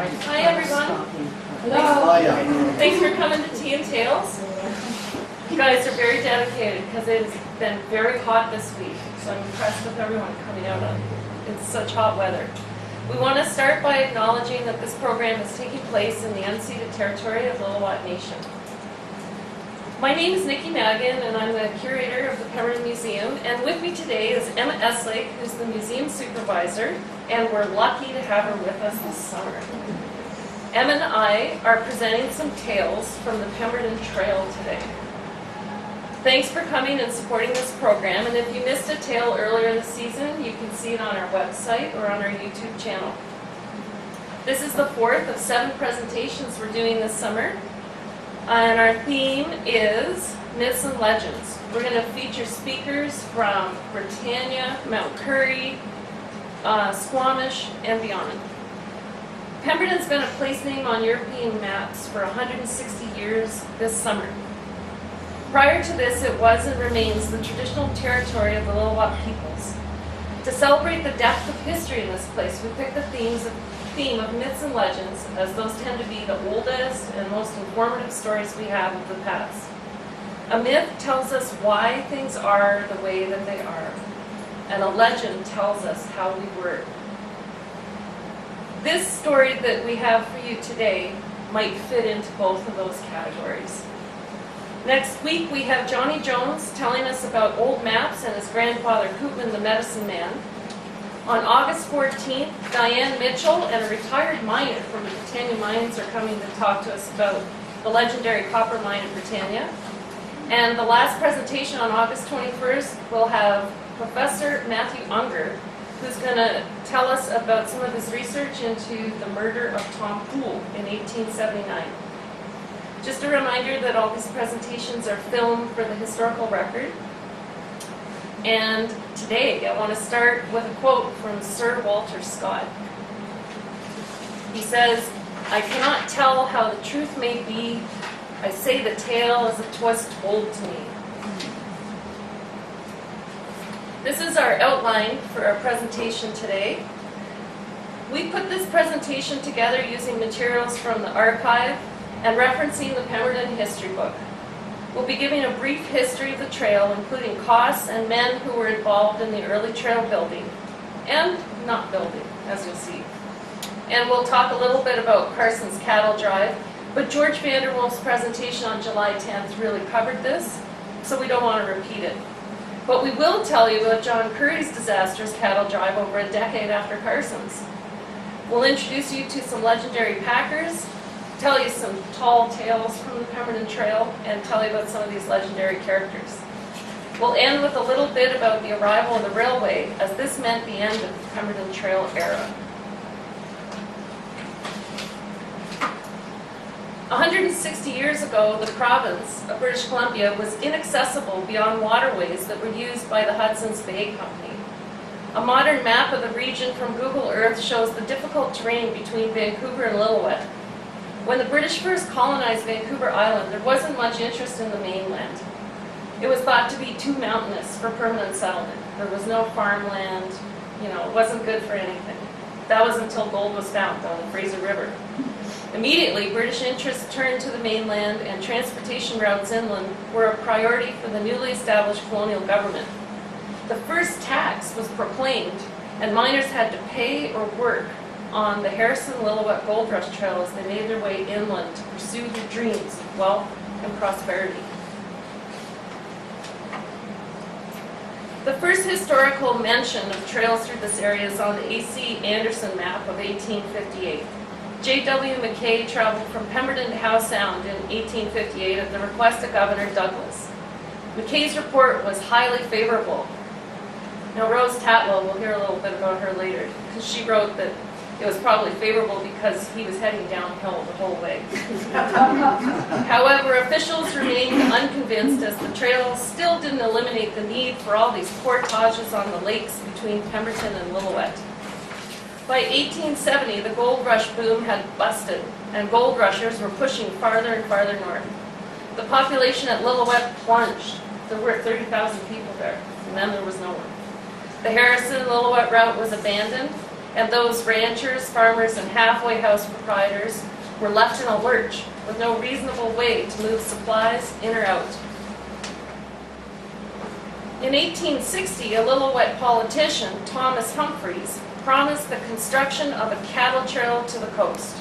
Hi everyone. Thanks for coming to Tea and Tales. You guys are very dedicated because it has been very hot this week. So I'm impressed with everyone coming out in such hot weather. We want to start by acknowledging that this program is taking place in the unceded territory of Lillooet Nation. My name is Niki and I'm the curator of the Pemberton Museum, and with me today is Emma Eslake, who's the museum supervisor, and we're lucky to have her with us this summer. Emma and I are presenting some tales from the Pemberton Trail today. Thanks for coming and supporting this program, and if you missed a tale earlier this season, you can see it on our website or on our YouTube channel. This is the fourth of 7 presentations we're doing this summer. And our theme is myths and legends. We're going to feature speakers from Britannia, Mount Currie, Squamish, and beyond. Pemberton's been a place name on European maps for 160 years this summer. Prior to this, it was and remains the traditional territory of the Lillooet peoples. To celebrate the depth of history in this place, we picked the theme of myths and legends, as those tend to be the oldest and most informative stories we have of the past. A myth tells us why things are the way that they are, and a legend tells us how we were. This story that we have for you today might fit into both of those categories. Next week we have Johnny Jones telling us about old maps and his grandfather Koopman the medicine man. On August 14th, Diane Mitchell and a retired miner from the Britannia Mines are coming to talk to us about the legendary copper mine in Britannia. And the last presentation on August 21st, we'll have Professor Matthew Unger, who's going to tell us about some of his research into the murder of Tom Poole in 1879. Just a reminder that all these presentations are filmed for the historical record. And today I want to start with a quote from Sir Walter Scott. He says, "I cannot tell how the truth may be. I say the tale as it was told to me." This is our outline for our presentation today. We put this presentation together using materials from the archive and referencing the Pemberton History Book. We'll be giving a brief history of the trail, including costs and men who were involved in the early trail building, and not building, as you'll see. And we'll talk a little bit about Carson's cattle drive, but George Vanderwolf's presentation on July 10th really covered this, so we don't want to repeat it. But we will tell you about John Currie's disastrous cattle drive over a decade after Carson's. We'll introduce you to some legendary packers, tell you some tall tales from the Pemberton Trail, and tell you about some of these legendary characters. We'll end with a little bit about the arrival of the railway, as this meant the end of the Pemberton Trail era. 160 years ago, the province of British Columbia was inaccessible beyond waterways that were used by the Hudson's Bay Company. A modern map of the region from Google Earth shows the difficult terrain between Vancouver and Lillooet. When the British first colonized Vancouver Island, there wasn't much interest in the mainland. It was thought to be too mountainous for permanent settlement. There was no farmland, it wasn't good for anything. That was until gold was found on the Fraser River. Immediately, British interest turned to the mainland, and transportation routes inland were a priority for the newly established colonial government. The first tax was proclaimed, and miners had to pay or work on the Harrison-Lillooet Gold Rush Trail as they made their way inland to pursue their dreams of wealth and prosperity. The first historical mention of trails through this area is on the A.C. Anderson map of 1858. J.W. Mackay traveled from Pemberton to Howe Sound in 1858 at the request of Governor Douglas. Mackay's report was highly favorable. Now Rose Tatlow, we'll hear a little bit about her later, because she wrote that it was probably favorable because he was heading downhill the whole way. However, officials remained unconvinced, as the trail still didn't eliminate the need for all these portages on the lakes between Pemberton and Lillooet. By 1870, the gold rush boom had busted, and gold rushers were pushing farther and farther north. The population at Lillooet plunged. There were 30,000 people there, and then there was no one. The Harrison-Lillooet route was abandoned, and those ranchers, farmers, and halfway house proprietors were left in a lurch with no reasonable way to move supplies in or out. In 1860, a Lillooet politician, Thomas Humphreys, promised the construction of a cattle trail to the coast.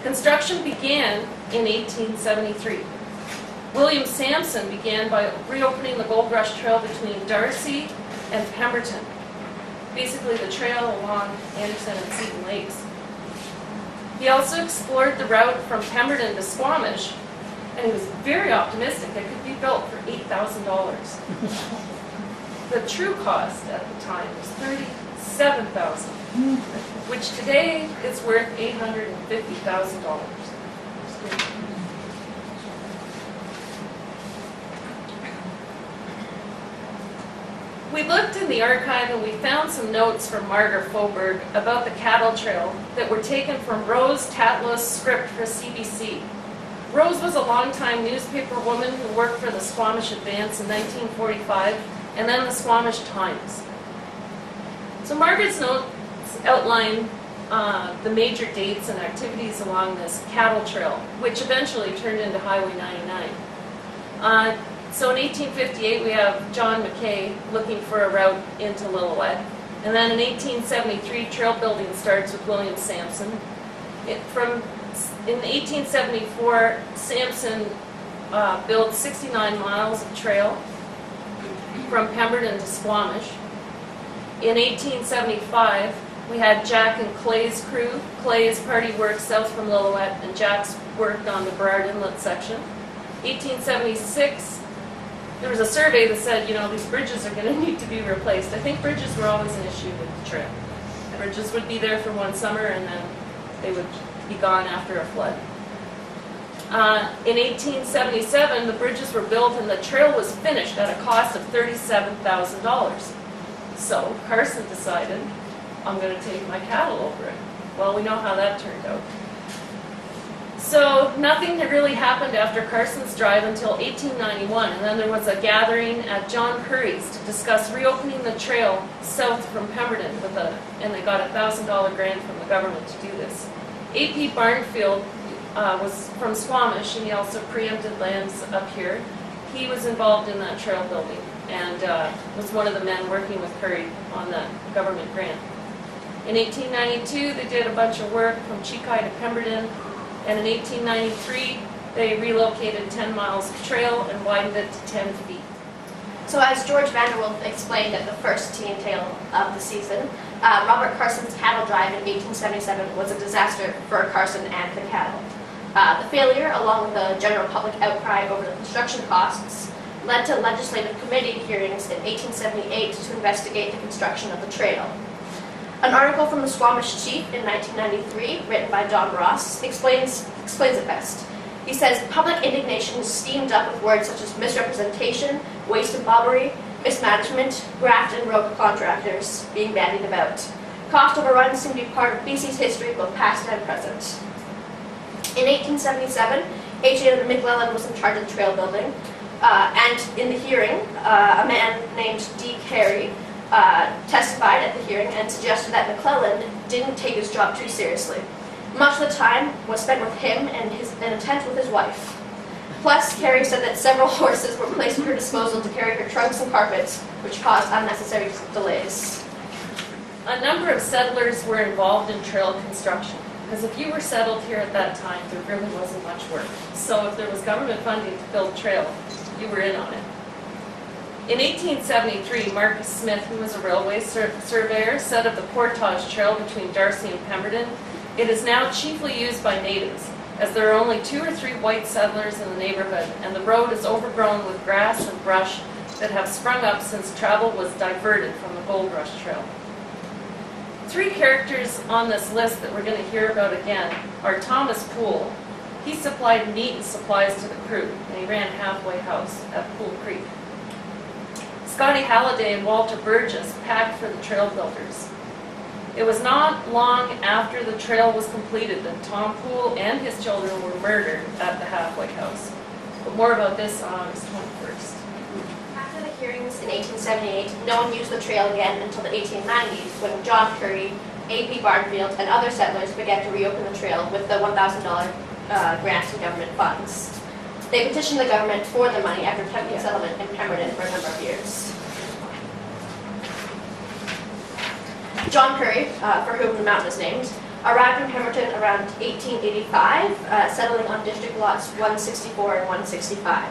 Construction began in 1873. William Sampson began by reopening the Gold Rush Trail between Darcy and Pemberton, basically the trail along Anderson and Seton Lakes. He also explored the route from Pemberton to Squamish, and he was very optimistic it could be built for $8,000. The true cost at the time was $37,000, which today is worth $850,000. We looked in the archive and we found some notes from Margaret Faubourg about the cattle trail that were taken from Rose Tatlow's script for CBC. Rose was a longtime newspaper woman who worked for the Squamish Advance in 1945 and then the Squamish Times. So Margaret's notes outline the major dates and activities along this cattle trail, which eventually turned into Highway 99. So in 1858, we have John Mackay looking for a route into Lillooet. And then in 1873, trail building starts with William Sampson. In 1874, Sampson built 69 miles of trail from Pemberton to Squamish. In 1875, we had Jack and Clay's crew. Clay's party worked south from Lillooet, and Jack's worked on the Burrard Inlet section. 1876, there was a survey that said, you know, these bridges are going to need to be replaced. I think bridges were always an issue with the trail. Bridges would be there for one summer and then they would be gone after a flood. In 1877, the bridges were built and the trail was finished at a cost of $37,000. So Carson decided, I'm going to take my cattle over it. Well, we know how that turned out. So nothing had really happened after Carson's drive until 1891, and then there was a gathering at John Curry's to discuss reopening the trail south from Pemberton and they got a $1,000 grant from the government to do this. A.P. Barnfield was from Squamish, and he also preempted lands up here. He was involved in that trail building and was one of the men working with Curry on that government grant. In 1892, they did a bunch of work from Chekai to Pemberton. And in 1893, they relocated 10 miles of trail and widened it to 10 feet. So as George Vanderwolf explained at the first Tea and Tale of the season, Robert Carson's cattle drive in 1877 was a disaster for Carson and the cattle. The failure, along with the general public outcry over the construction costs, led to legislative committee hearings in 1878 to investigate the construction of the trail. An article from the Squamish Chief in 1993, written by Don Ross, explains it best. He says, public indignation steamed up with words such as misrepresentation, waste and bobbery, mismanagement, graft and rogue contractors being bandied about. Cost overruns seem to be part of BC's history, both past and present. In 1877, H.A. McClellan was in charge of the trail building, and in the hearing, a man named D. Carey testified at the hearing and suggested that McClellan didn't take his job too seriously. Much of the time was spent with him and in a tent with his wife. Plus, Carey said that several horses were placed at her disposal to carry her trunks and carpets, which caused unnecessary delays. A number of settlers were involved in trail construction, because if you were settled here at that time, there really wasn't much work. So if there was government funding to build trail, you were in on it. In 1873, Marcus Smith, who was a railway surveyor, said of the Portage Trail between Darcy and Pemberton, it is now chiefly used by natives, as there are only 2 or 3 white settlers in the neighborhood, and the road is overgrown with grass and brush that have sprung up since travel was diverted from the Gold Rush Trail. 3 characters on this list that we're going to hear about again are Thomas Poole. He supplied meat and supplies to the crew, and he ran a halfway house at Poole Creek. Scotty Halliday and Walter Burgess packed for the trail builders. It was not long after the trail was completed that Tom Poole and his children were murdered at the halfway house. But more about this on August 21st. After the hearings in 1878, no one used the trail again until the 1890s when John Curry, A.P. Barnfield, and other settlers began to reopen the trail with the $1,000 grant in government funds. They petitioned the government for the money after attempting settlement in Pemberton for a number of years. John Curry, for whom the mountain is named, arrived in Pemberton around 1885, settling on district lots 164 and 165.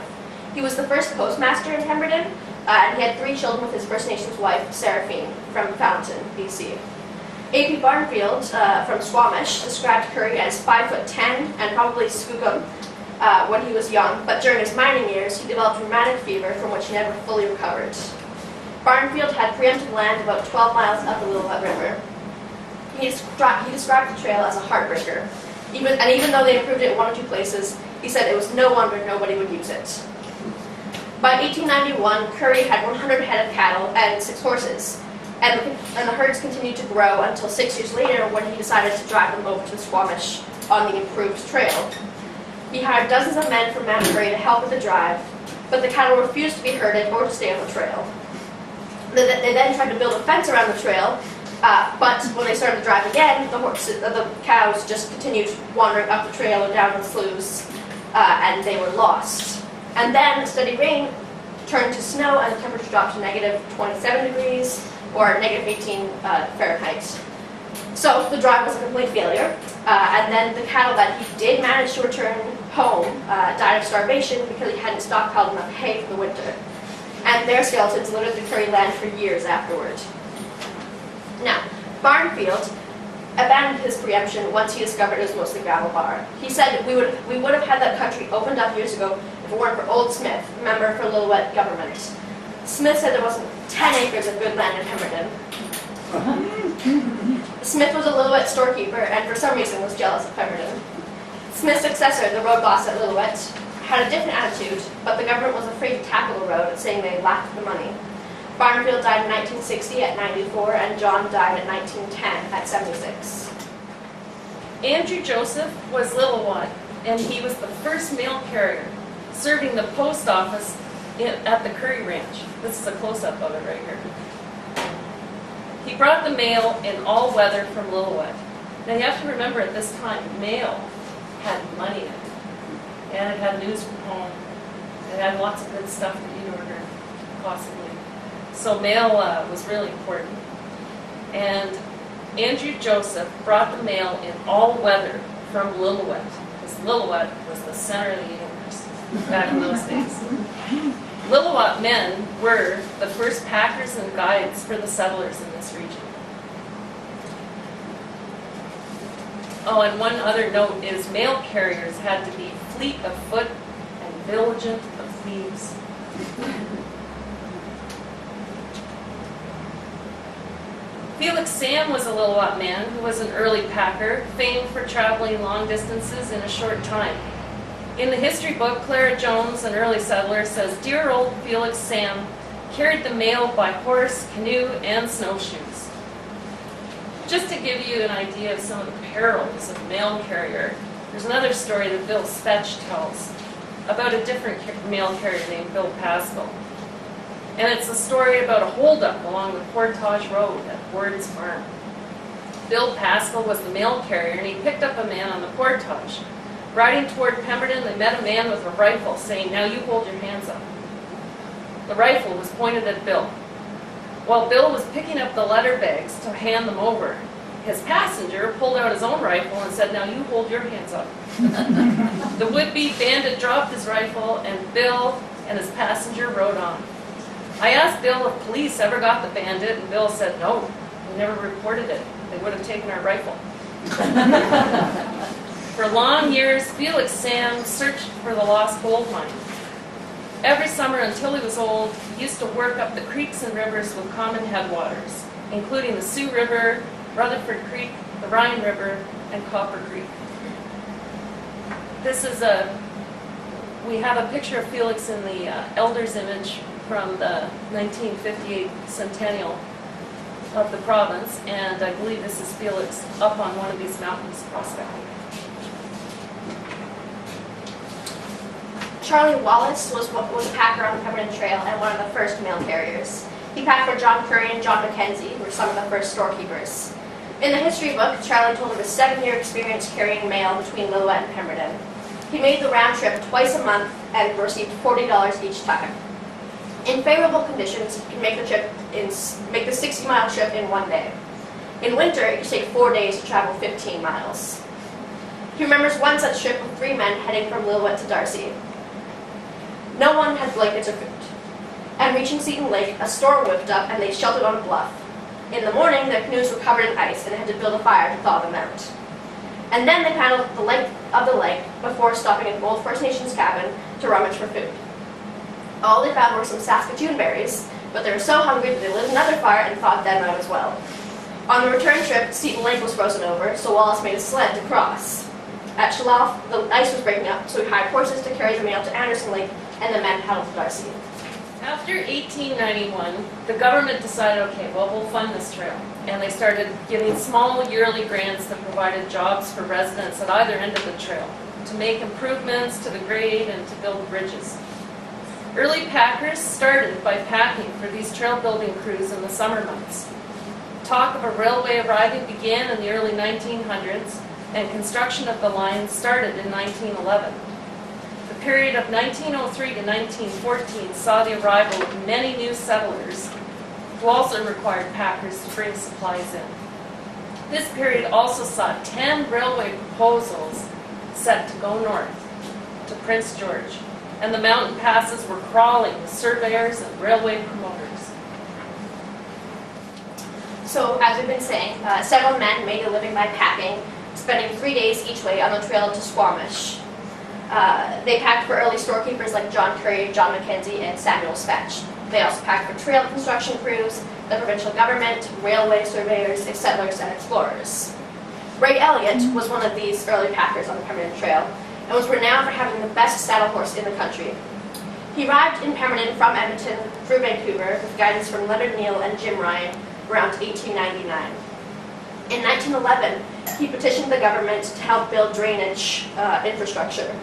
He was the first postmaster in Pemberton, and he had 3 children with his First Nations wife, Seraphine, from Fountain, BC. A.P. Barnfield, from Squamish, described Curry as 5'10" and probably skookum when he was young, but during his mining years, he developed rheumatic fever from which he never fully recovered. Barnfield had preempted land about 12 miles up the Little Wet River. He described the trail as a heartbreaker. Even though they improved it in 1 or 2 places, he said it was no wonder nobody would use it. By 1891, Curry had 100 head of cattle and 6 horses, and the herds continued to grow until 6 years later when he decided to drive them over to Squamish on the improved trail. He hired dozens of men from Mount Curry to help with the drive, but the cattle refused to be herded or to stay on the trail. They then tried to build a fence around the trail, but when they started to drive again, the cows just continued wandering up the trail or down the sloughs, and they were lost. And then steady rain turned to snow, and the temperature dropped to negative 27 degrees, or negative 18 Fahrenheit. So the drive was a complete failure, and then the cattle that he did manage to return home died of starvation because he hadn't stockpiled enough hay for the winter. And their skeletons littered the Curry land for years afterward. Now, Barnfield abandoned his preemption once he discovered it was mostly gravel bar. He said we would have had that country opened up years ago if it weren't for Old Smith, a member for Little Wet government. Smith said there wasn't 10 acres of good land in Pemberton. Smith was a Little Wet storekeeper and for some reason was jealous of Pemberton. Smith's successor, the road boss at Little Wet, had a different attitude, but the government was afraid to tackle the road, saying they lacked the money. Barnfield died in 1960 at 94, and John died in 1910 at 76. Andrew Joseph was Lillooet, and he was the first mail carrier serving the post office at the Curry Ranch. This is a close-up of it right here. He brought the mail in all weather from Lillooet. Now you have to remember at this time, mail had money in it. And it had news from home. It had lots of good stuff that you'd order, possibly. So mail was really important. And Andrew Joseph brought the mail in all weather from Lillooet, because Lillooet was the center of the universe back in those days. Lillooet men were the first packers and guides for the settlers in this region. Oh, and one other note is mail carriers had to be fleet of foot and vigilant of thieves. Felix Sam was a Lillooet man who was an early packer, famed for traveling long distances in a short time. In the history book, Clara Jones, an early settler, says, "Dear old Felix Sam carried the mail by horse, canoe, and snowshoes." Just to give you an idea of some of the perils of a mail carrier, there's another story that Bill Spetch tells about a different mail carrier named Bill Pascal. And it's a story about a holdup along the Portage Road at Ward's Farm. Bill Pascal was the mail carrier, and he picked up a man on the Portage. Riding toward Pemberton, they met a man with a rifle saying, "Now you hold your hands up." The rifle was pointed at Bill. While Bill was picking up the letter bags to hand them over, his passenger pulled out his own rifle and said, "Now you hold your hands up." The would-be bandit dropped his rifle, and Bill and his passenger rode on. I asked Bill if police ever got the bandit, and Bill said, "No, they never reported it. They would have taken our rifle." For long years, Felix Sam searched for the lost gold mine. Every summer until he was old, he used to work up the creeks and rivers with common headwaters, including the Sioux River, Rutherford Creek, the Rhine River, and Copper Creek. We have a picture of Felix in the Elder's image from the 1958 centennial of the province, and I believe this is Felix up on one of these mountains prospecting. Charlie Wallace was a packer on the Pemberton Trail and one of the first mail carriers. He packed for John Curry and John Mackenzie, who were some of the first storekeepers. In the history book, Charlie told of his 7-year experience carrying mail between Lillooet and Pemberton. He made the round trip twice a month and received $40 each time. In favorable conditions, you can make the 60-mile trip in 1 day. In winter, it could take 4 days to travel 15 miles. He remembers one such trip with 3 men heading from Lillooet to Darcy. No one had blankets or food. And reaching Seton Lake, a storm whipped up and they sheltered on a bluff. In the morning, their canoes were covered in ice and they had to build a fire to thaw them out. And then they paddled the length of the lake before stopping at an old First Nations cabin to rummage for food. All they found were some Saskatoon berries, but they were so hungry that they lit another fire and thawed them out as well. On the return trip, Seton Lake was frozen over, so Wallace made a sled to cross. At Shalaf, the ice was breaking up, so he hired horses to carry the mail to Anderson Lake, and the men paddled to Darcy. After 1891, the government decided, okay, well, we'll fund this trail. And they started giving small yearly grants that provided jobs for residents at either end of the trail to make improvements to the grade and to build bridges. Early packers started by packing for these trail building crews in the summer months. Talk of a railway arriving began in the early 1900s, and construction of the line started in 1911. The period of 1903 to 1914 saw the arrival of many new settlers who also required packers to bring supplies in. This period also saw 10 railway proposals set to go north to Prince George, and the mountain passes were crawling with surveyors and railway promoters. So, as we've been saying, several men made a living by packing, spending 3 days each way on the trail to Squamish. They packed for early storekeepers like John Curry, John Mackenzie, and Samuel Spetch. They also packed for trail construction crews, the provincial government, railway surveyors, settlers, and explorers. Ray Elliott was one of these early packers on the Pemberton Trail and was renowned for having the best saddle horse in the country. He arrived in Pemberton from Edmonton through Vancouver with guidance from Leonard Neal and Jim Ryan around 1899. In 1911, he petitioned the government to help build drainage infrastructure.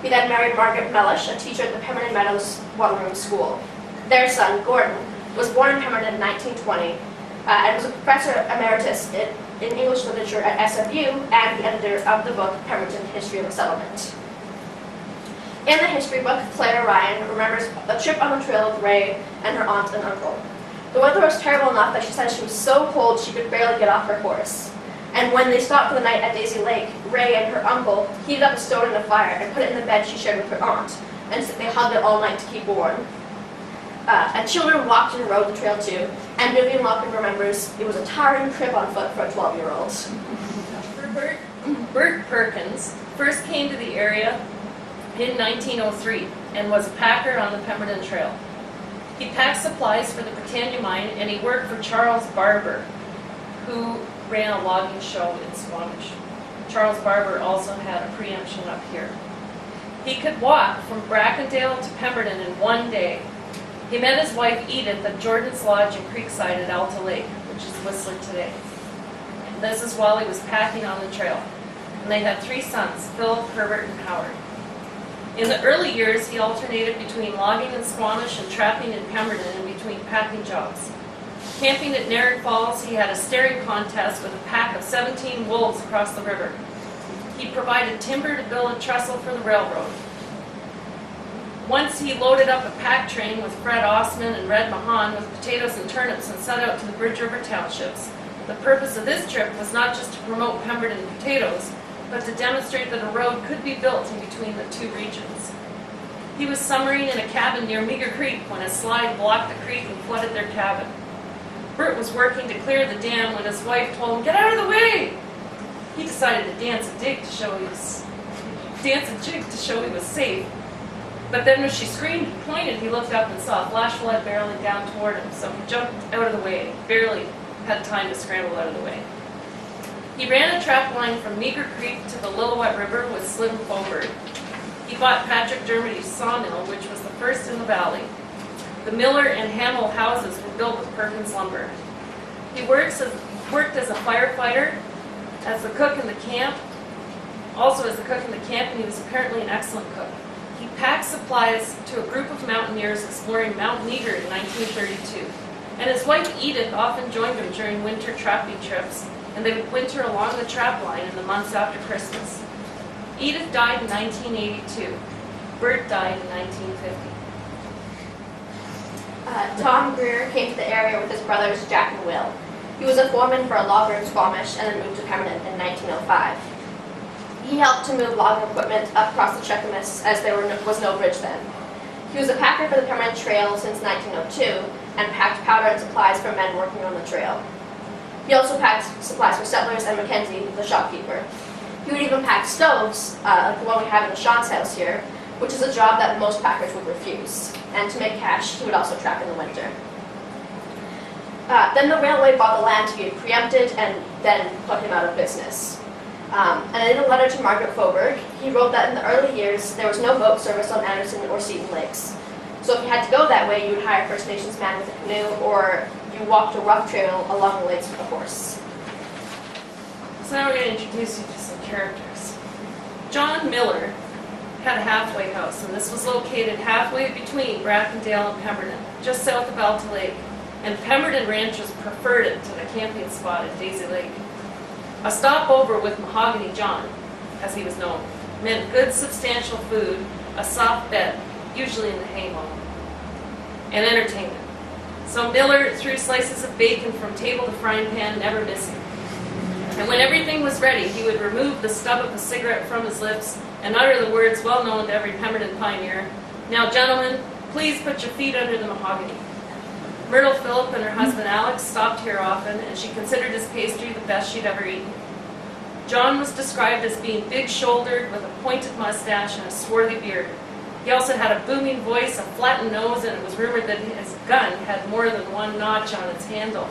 He then married Margaret Mellish, a teacher at the Pemberton Meadows one-room school. Their son, Gordon, was born in Pemberton in 1920 and was a professor emeritus in English literature at SFU and the editor of the book Pemberton, History of a Settlement. In the history book, Claire Ryan remembers a trip on the trail with Ray and her aunt and uncle. The weather was terrible enough that she said she was so cold she could barely get off her horse. And when they stopped for the night at Daisy Lake, Ray and her uncle heated up a stone in the fire and put it in the bed she shared with her aunt, and they hugged it all night to keep warm. And children walked and rode the trail too, and Vivian Locken remembers it was a tiring trip on foot for a 12-year-old. Bert Perkins first came to the area in 1903 and was a packer on the Pemberton Trail. He packed supplies for the Britannia mine, and he worked for Charles Barber, who ran a logging show in Squamish. Charles Barber also had a preemption up here. He could walk from Brackendale to Pemberton in 1 day. He met his wife Edith at Jordan's Lodge in Creekside at Alta Lake, which is Whistler today. This is while he was packing on the trail. And they had 3 sons, Phil, Herbert, and Howard. In the early years, he alternated between logging in Squamish and trapping in Pemberton in between packing jobs. Camping at Narran Falls, he had a staring contest with a pack of 17 wolves across the river. He provided timber to build a trestle for the railroad. Once he loaded up a pack train with Fred Osman and Red Mahan with potatoes and turnips and set out to the Bridge River townships. The purpose of this trip was not just to promote Pemberton potatoes, but to demonstrate that a road could be built in between the 2 regions. He was summering in a cabin near Meager Creek when a slide blocked the creek and flooded their cabin. Bert was working to clear the dam when his wife told him, "Get out of the way!" He decided to dance a jig to show he was safe. But then when she screamed and pointed, he looked up and saw a flash flood barreling down toward him, so he jumped out of the way, barely had time to scramble out of the way. He ran a trap line from Meager Creek to the Lillooet River with Slim Faubourg. He bought Patrick Dermody's sawmill, which was the first in the valley. The Miller and Hamill houses were built with Perkins lumber. He worked as a firefighter, as the cook in the camp, and he was apparently an excellent cook. He packed supplies to a group of mountaineers exploring Mount Meager in 1932, and his wife Edith often joined him during winter trapping trips and they would winter along the trap line in the months after Christmas. Edith died in 1982. Bert died in 1950. Tom Greer came to the area with his brothers Jack and Will. He was a foreman for a logger in Squamish and then moved to Pemberton in 1905. He helped to move logging equipment up across the Cheakamus as there was no bridge then. He was a packer for the Pemberton Trail since 1902 and packed powder and supplies for men working on the trail. He also packed supplies for settlers and Mackenzie, the shopkeeper. He would even pack stoves, like the one we have in Sean's house here, which is a job that most packers would refuse. And to make cash, he would also trap in the winter. Then the railway bought the land he had preempted and then put him out of business. And in a letter to Margaret Faubourg, he wrote that in the early years there was no boat service on Anderson or Seton Lakes. So if you had to go that way, you would hire a First Nations man with a canoe, or you walked a rough trail along the lakes with a horse. So now we're going to introduce you to some characters. John Miller had a halfway house, and this was located halfway between Brackendale and Pemberton, just south of Alta Lake, and Pemberton ranchers preferred it to the camping spot at Daisy Lake. A stopover with Mahogany John, as he was known, meant good substantial food, a soft bed, usually in the haymow, and entertainment. So Miller threw slices of bacon from table to frying pan, never missing. And when everything was ready, he would remove the stub of a cigarette from his lips and utter the words well known to every Pemberton pioneer, "Now, gentlemen, please put your feet under the mahogany." Myrtle Phillip and her husband Alex stopped here often, and she considered his pastry the best she'd ever eaten. John was described as being big-shouldered with a pointed mustache and a swarthy beard. He also had a booming voice, a flattened nose, and it was rumored that his gun had more than one notch on its handle.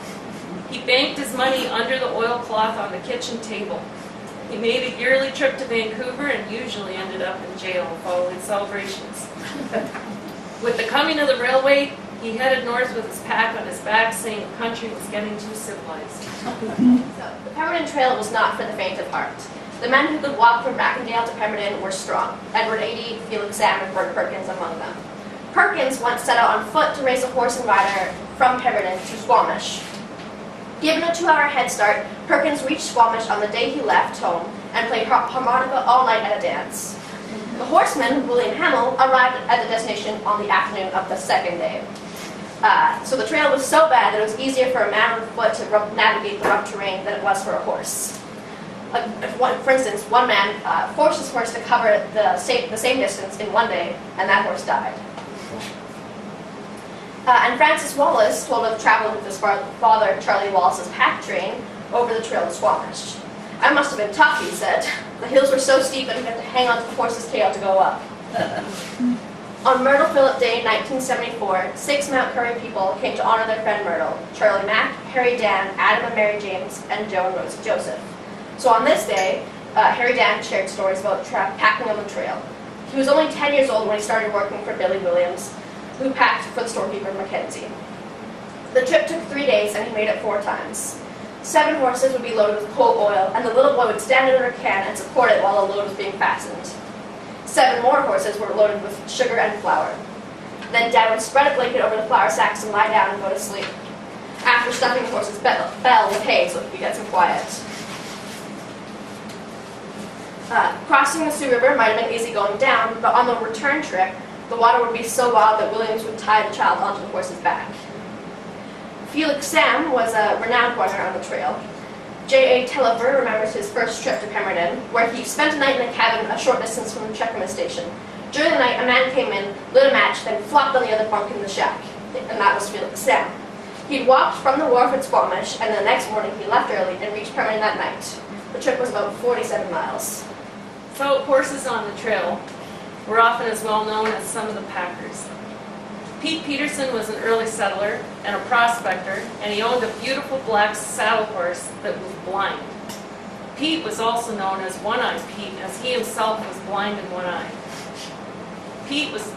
He banked his money under the oilcloth on the kitchen table. He made a yearly trip to Vancouver and usually ended up in jail following celebrations. With the coming of the railway, he headed north with his pack on his back, saying the country was getting too civilized. So, the Pemberton Trail was not for the faint of heart. The men who could walk from Brackendale to Pemberton were strong. Edward Adie, Felix Sam, and Bert Perkins among them. Perkins once set out on foot to raise a horse and rider from Pemberton to Squamish. Given a 2-hour head start, Perkins reached Squamish on the day he left home and played harmonica all night at a dance. The horseman, William Hamill, arrived at the destination on the afternoon of the second day. So the trail was so bad that it was easier for a man on foot to navigate the rough terrain than it was for a horse. For instance, one man forced his horse to cover the same distance in one day, and that horse died. And Francis Wallace told of traveling with his father, Charlie Wallace's pack train, over the trail to Squamish. "I must have been tough," he said. "The hills were so steep that he had to hang onto the horse's tail to go up." On Myrtle Phillip Day 1974, 6 Mount Currie people came to honor their friend Myrtle: Charlie Mack, Harry Dan, Adam and Mary James, and Joe and Rosie Joseph. So on this day, Harry Dan shared stories about packing on the trail. He was only 10 years old when he started working for Billy Williams, who packed for the storekeeper Mackenzie. The trip took 3 days and he made it 4 times. 7 horses would be loaded with coal oil, and the little boy would stand under a can and support it while the load was being fastened. 7 more horses were loaded with sugar and flour. Then Dad would spread a blanket over the flour sacks and lie down and go to sleep, after stuffing the horse's bell with hay so he could get some quiet. Crossing the Sioux River might have been easy going down, but on the return trip, the water would be so wild that Williams would tie the child onto the horse's back. Felix Sam was a renowned runner on the trail. J.A. Tellifer remembers his first trip to Pemberton, where he spent a night in a cabin a short distance from the Cheakamus station. During the night, a man came in, lit a match, then flopped on the other bunk in the shack, and that was Felix Sam. He'd walked from the wharf at Squamish, and the next morning he left early and reached Pemberton that night. The trip was about 47 miles. So horses on the trail were often as well known as some of the packers. Pete Peterson was an early settler and a prospector, and he owned a beautiful black saddle horse that was blind. Pete was also known as One-Eyed Pete, as he himself was blind in one eye. Pete was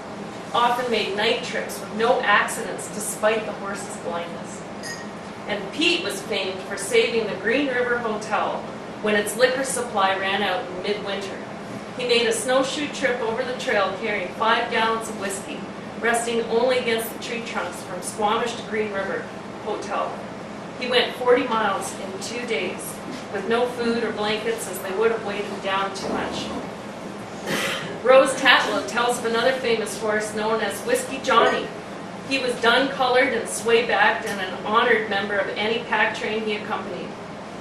often made night trips with no accidents despite the horse's blindness. And Pete was famed for saving the Green River Hotel when its liquor supply ran out in midwinter. He made a snowshoe trip over the trail carrying 5 gallons of whiskey, resting only against the tree trunks from Squamish to Green River Hotel. He went 40 miles in 2 days with no food or blankets, as they would have weighed him down too much. Rose Tatlow tells of another famous horse known as Whiskey Johnny. He was dun-colored and sway-backed and an honored member of any pack train he accompanied.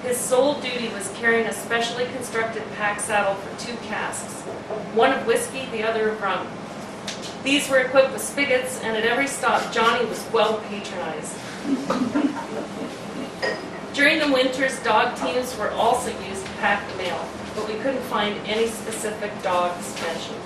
His sole duty was carrying a specially constructed pack saddle for 2 casks, one of whiskey, the other of rum. These were equipped with spigots, and at every stop, Johnny was well patronized. During the winters, dog teams were also used to pack the mail, but we couldn't find any specific dogs mentioned.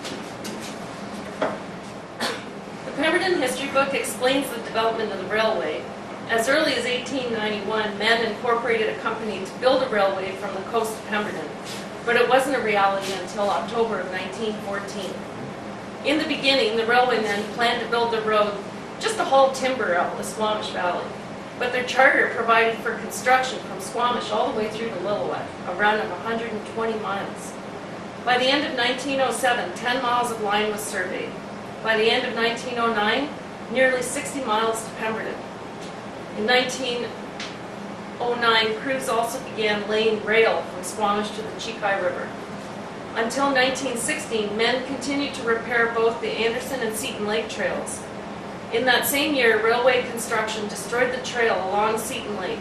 The Pemberton history book explains the development of the railway. As early as 1891, men incorporated a company to build a railway from the coast of Pemberton, but it wasn't a reality until October of 1914. In the beginning, the railwaymen planned to build the road just to haul timber out the Squamish Valley, but their charter provided for construction from Squamish all the way through to Lillooet, a run of 120 miles. By the end of 1907, 10 miles of line was surveyed. By the end of 1909, nearly 60 miles to Pemberton. In 1909, crews also began laying rail from Squamish to the Chekai River. Until 1916, men continued to repair both the Anderson and Seton Lake trails. In that same year, railway construction destroyed the trail along Seton Lake.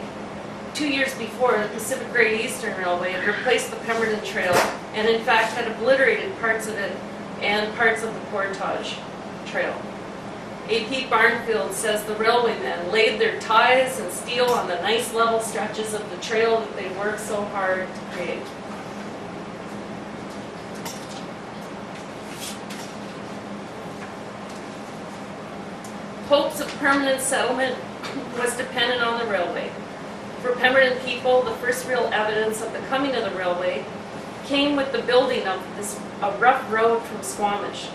2 years before, the Pacific Great Eastern Railway had replaced the Pemberton Trail and in fact had obliterated parts of it and parts of the Portage Trail. A.P. Barnfield says the railwaymen laid their ties and steel on the nice level stretches of the trail that they worked so hard to create. Hopes of permanent settlement was dependent on the railway. For Pemberton people, the first real evidence of the coming of the railway came with the building of a rough road from Squamish,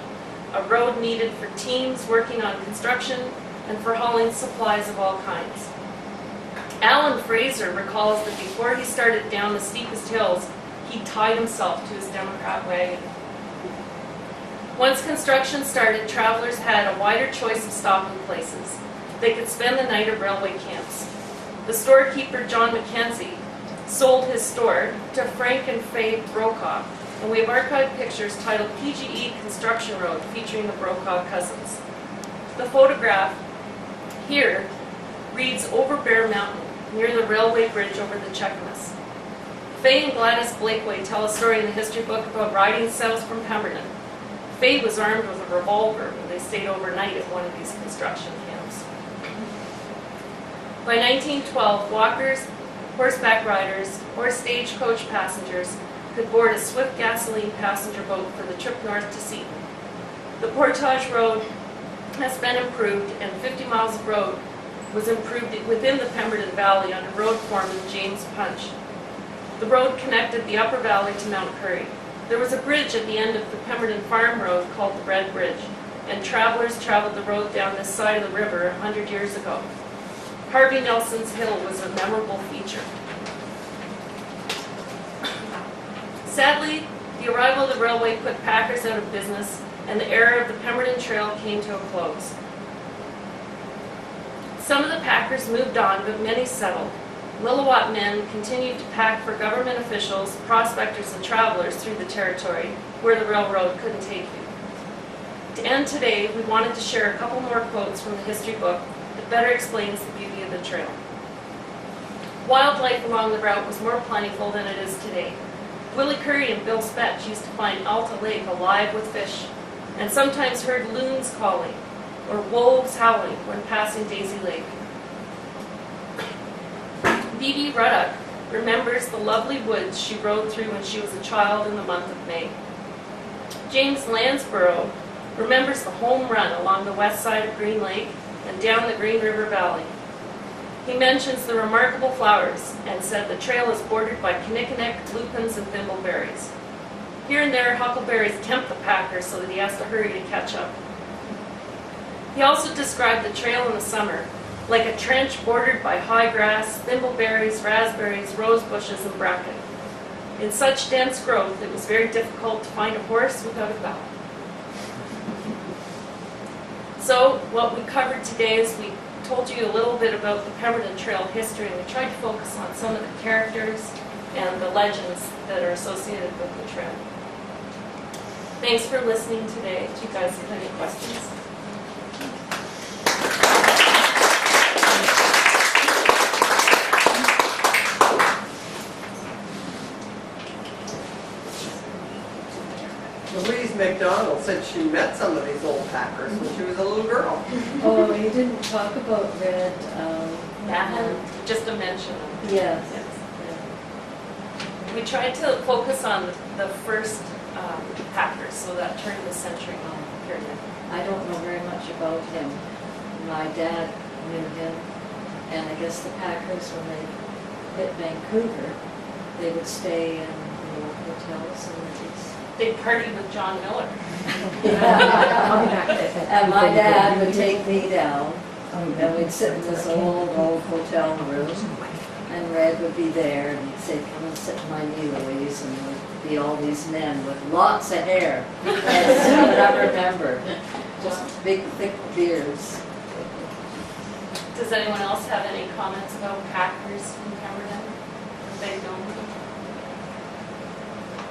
a road needed for teams working on construction and for hauling supplies of all kinds. Alan Fraser recalls that before he started down the steepest hills, he tied himself to his Democrat wagon. Once construction started, travelers had a wider choice of stopping places. They could spend the night at railway camps. The storekeeper, John Mackenzie, sold his store to Frank and Faye Brokaw, and we have archived pictures titled PGE Construction Road featuring the Brokaw cousins. The photograph here reads over Bear Mountain, near the railway bridge over the Cheakamus. Faye and Gladys Blakeway tell a story in the history book about riding south from Pemberton. Faye was armed with a revolver when they stayed overnight at one of these construction camps. By 1912, walkers, horseback riders, or stagecoach passengers could board a swift gasoline passenger boat for the trip north to Seton. The Portage Road has been improved, and 50 miles of road was improved within the Pemberton Valley under road foreman James Punch. The road connected the upper valley to Mount Currie. There was a bridge at the end of the Pemberton Farm Road called the Red Bridge, and travelers traveled the road down this side of the river 100 years ago. Harvey Nelson's Hill was a memorable feature. Sadly, the arrival of the railway put packers out of business, and the era of the Pemberton Trail came to a close. Some of the packers moved on, but many settled. Lillooet men continued to pack for government officials, prospectors, and travelers through the territory where the railroad couldn't take you. To end today, we wanted to share a couple more quotes from the history book that better explains the beauty of the trail. Wildlife along the route was more plentiful than it is today. Willie Curry and Bill Spetch used to find Alta Lake alive with fish, and sometimes heard loons calling or wolves howling when passing Daisy Lake. B.B. Ruddock remembers the lovely woods she rode through when she was a child in the month of May. James Lansborough remembers the home run along the west side of Green Lake and down the Green River Valley. He mentions the remarkable flowers and said the trail is bordered by kinnikinick, lupins, and thimbleberries. Here and there, huckleberries tempt the packer so that he has to hurry to catch up. He also described the trail in the summer like a trench bordered by high grass, thimbleberries, raspberries, rose bushes, and bracken. In such dense growth, it was very difficult to find a horse without a bell. So, what we covered today is we told you a little bit about the Pemberton Trail history, and we tried to focus on some of the characters and the legends that are associated with the trail. Thanks for listening today. Do you guys have any questions? Louise McDonald said she met some of these old packers when she was a little girl. Oh, you didn't talk about Red, Just to mention them. yes. Yes. We tried to focus on the first packers, so that turn of the century period. I don't know very much about him. My dad knew him, and I guess the Packers, when they hit Vancouver, they would stay in the old hotels and these. They partied with John Miller. And my dad would take me down, and we'd sit in this old hotel room, and Red would be there, and he'd say, come and sit by me, Louise, and there would be all these men with lots of hair. That's what I remember, just big, thick beards. Does anyone else have any comments about packers in Pemberton? They don't.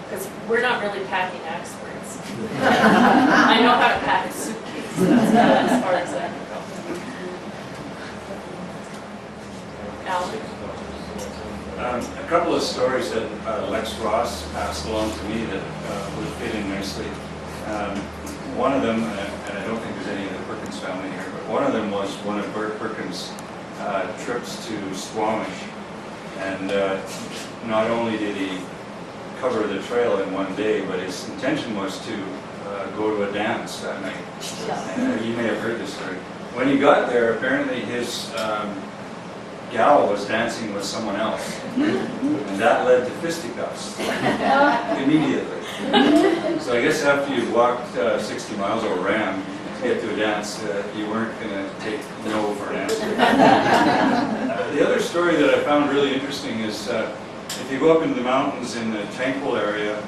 Because we're not really packing experts. I know how to pack a suitcase. That's about as far as I can go. Alan? A couple of stories that Lex Ross passed along to me that would fit in nicely. One of them, and I don't think there's any of the Perkins family here, but one of them was one of Bert Perkins' trips to Squamish. And not only did he cover the trail in one day, but his intention was to go to a dance that night. And you may have heard this story. When he got there, apparently his gal was dancing with someone else, and that led to fisticuffs immediately. So I guess after you'd walked 60 miles or ran to get to a dance, you weren't going to take no for an answer. The other story that I found really interesting is if you go up into the mountains in the Tankville area,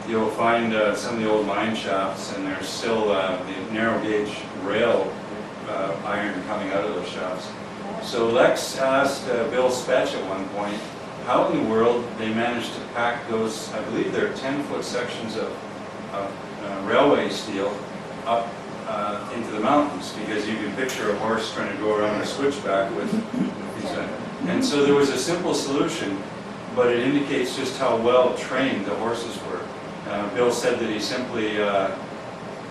you'll find some of the old mine shafts, and there's still the narrow gauge rail iron coming out of those shafts. So Lex asked Bill Spetch at one point how in the world they managed to pack those, I believe they're 10-foot sections of railway steel up into the mountains, because you can picture a horse trying to go around a switchback with these. And so there was a simple solution, but it indicates just how well trained the horses were. Bill said that he simply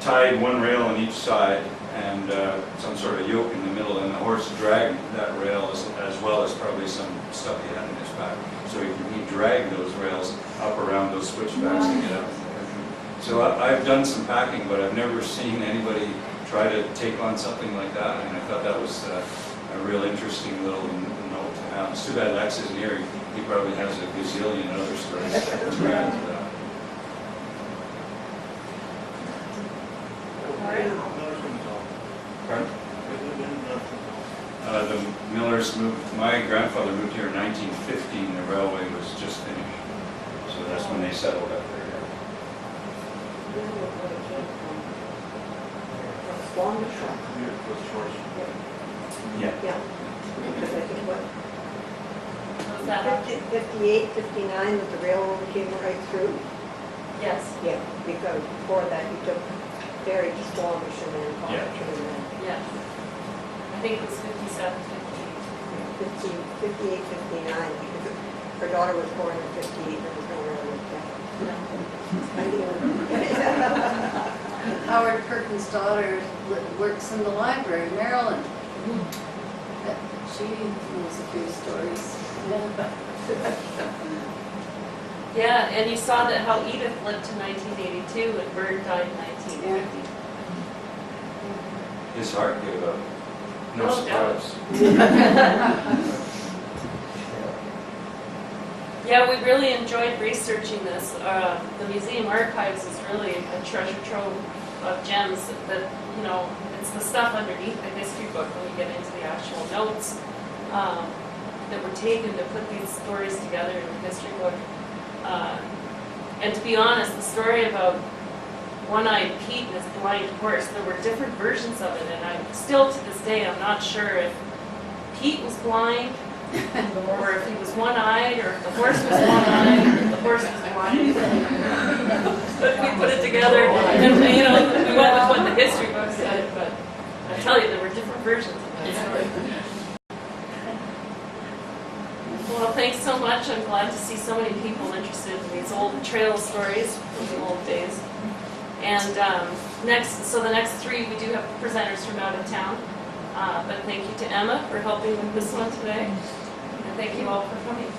tied one rail on each side and some sort of yoke in the middle, and the horse dragged that rail as well as probably some stuff he had in his back. So he dragged those rails up around those switchbacks to get up. So I've done some packing, but I've never seen anybody try to take on something like that, and I thought that was a real interesting little note to have. It's too bad Lex isn't here. He probably has a gazillion other stories to add to that. Pardon? The Millers moved, my grandfather moved here in 1915, the railway was just finished. So that's when they settled up there. Yeah. Yeah. Because I think what, Was that 58, 59, that the railroad came right through? Yes. Yeah, because before that you took ferry to Squamish and then Pemberton and then Yes. I think it was 57, 58. 58, 59, because her daughter was born in 58, there was no railroad yet. Howard Perkins' daughter works in the library in Maryland. She knows a few stories. Yeah, and you saw that how Edith lived to 1982 and Bird died in 1950. His heart gave up. No No doubt. surprise. Yeah, we really enjoyed researching this. The museum archives is really a treasure trove of gems that, you know, it's the stuff underneath the history book when you get into the actual notes that were taken to put these stories together in the history book. And to be honest, the story about One-Eyed Pete and his blind horse, there were different versions of it, and I'm still to this day, I'm not sure if Pete was blind, or if he was one-eyed, or if the horse was one-eyed, or if the horse was blind. But we put it together, and you know, we went with what the history book said, but I tell you, there were different versions of that story. Well, thanks so much. I'm glad to see so many people interested in these old trail stories from the old days. And the next three, we do have presenters from out of town. But thank you to Emma for helping with this one today. And thank you all for coming.